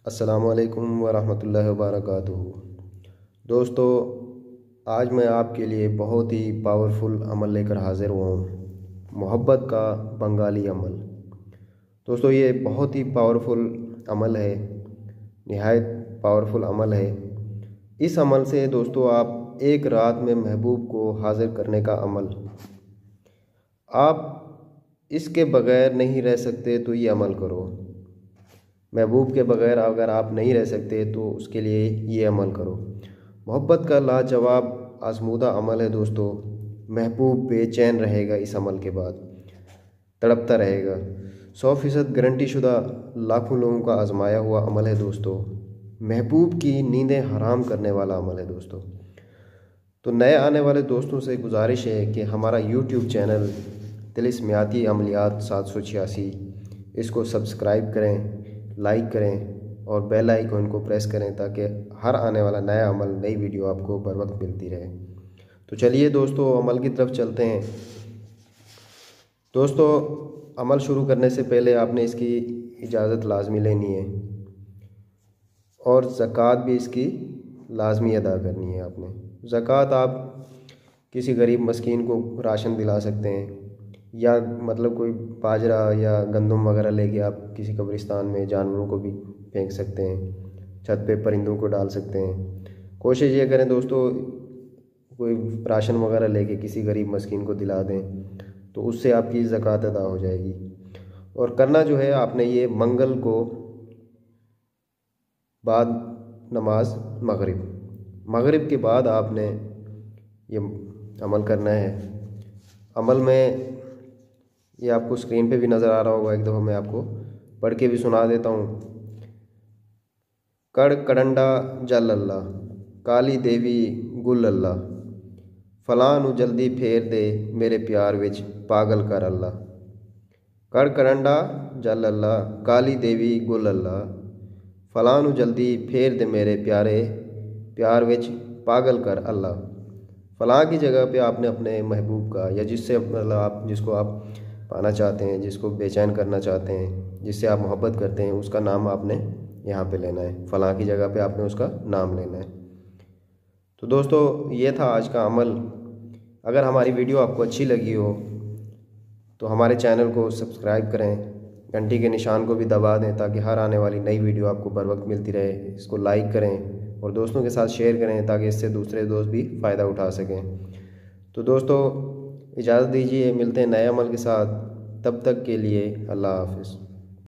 السلام علیکم ورحمۃ اللہ وبرکاتہ۔ دوستو، آج میں آپ کے لیے بہت ہی پاورفل عمل لے کر حاضر ہوا ہوں، محبت کا بنگالی عمل۔ دوستو، یہ بہت ہی پاورفل عمل ہے، نہایت پاورفل عمل ہے۔ اس عمل سے دوستو آپ ایک رات میں محبوب کو حاضر کرنے کا عمل، آپ اس کے بغیر نہیں رہ سکتے تو یہ عمل کرو۔ محبوب کے بغیر اگر آپ نہیں رہ سکتے تو اس کے لیے یہ عمل کرو۔ محبت کا لاجواب آزمودہ عمل ہے دوستو۔ محبوب بے چین رہے گا، اس عمل کے بعد تڑپتا رہے گا۔ 100% گارنٹی شدہ، لاکھوں لوگوں کا آزمایا ہوا عمل ہے دوستو۔ محبوب کی نیندیں حرام کرنے والا عمل ہے دوستو۔ تو نئے آنے والے دوستوں سے گزارش ہے کہ ہمارا یوٹیوب چینل طلسمیاتی عملیات 786 اس کو سبسکرائب کریں، لائک کریں اور بیل آئیکن کو پریس کریں تاکہ ہر آنے والا نیا عمل، نئی ویڈیو آپ کو بر وقت ملتی رہے۔ تو چلیے دوستو، عمل کی طرف چلتے ہیں۔ دوستو، عمل شروع کرنے سے پہلے آپ نے اس کی اجازت لازمی لینی ہے اور زکوٰۃ بھی اس کی لازمی ادا کرنی ہے۔ آپ نے زکوٰۃ آپ کسی غریب مسکین کو راشن دلا سکتے ہیں، یا مطلب کوئی باجرہ یا گندم وغیرہ لے کے آپ کسی قبرستان میں جانوروں کو بھی پھینک سکتے ہیں، چھت پہ پرندوں کو ڈال سکتے ہیں۔ کوشش یہ کریں دوستو، کوئی راشن وغیرہ لے کے کسی غریب مسکین کو دلا دیں تو اس سے آپ کی زکوٰۃ ادا ہو جائے گی۔ اور کرنا جو ہے آپ نے یہ منگل کو بعد نماز مغرب کے بعد آپ نے یہ عمل کرنا ہے۔ عمل میں یہ آپ کو اسکرین پہ بھی نظر آ رہا ہوگا، ایک دفعہ میں آپ کو پڑھ کے بھی سنا دیتا ہوں۔ کڑ کڑنڈا جل اللہ، کالی دیوی گل اللہ، فلاں نو جلدی پھیر دے میرے پیار وچ پاگل کر اللہ۔ کڑ کڑنڈا جل اللہ، کالی دیوی گل اللہ، فلاں نو جلدی پھیر دے میرے پیار وچ پاگل کر اللہ۔ فلاں کی جگہ پہ آپ نے اپنے محبوب کا، یا جس کو آپ پانا چاہتے ہیں، جس کو بے چین کرنا چاہتے ہیں، جس سے آپ محبت کرتے ہیں، اس کا نام آپ نے یہاں پہ لینا ہے۔ فلاں کی جگہ پہ آپ نے اس کا نام لینا ہے۔ تو دوستو، یہ تھا آج کا عمل۔ اگر ہماری ویڈیو آپ کو اچھی لگی ہو تو ہمارے چینل کو سبسکرائب کریں، گھنٹی کے نشان کو بھی دبا دیں تاکہ ہر آنے والی نئی ویڈیو آپ کو بر وقت ملتی رہے۔ اس کو لائک کریں اور دوستوں کے ساتھ شیئر کریں تاکہ اس سے دوسرے دوست بھی فائدہ اٹھا سکیں۔ تو دوستو، اجازت دیجیے، ملتے ہیں نئے عمل کے ساتھ۔ تب تک کے لیے اللہ حافظ۔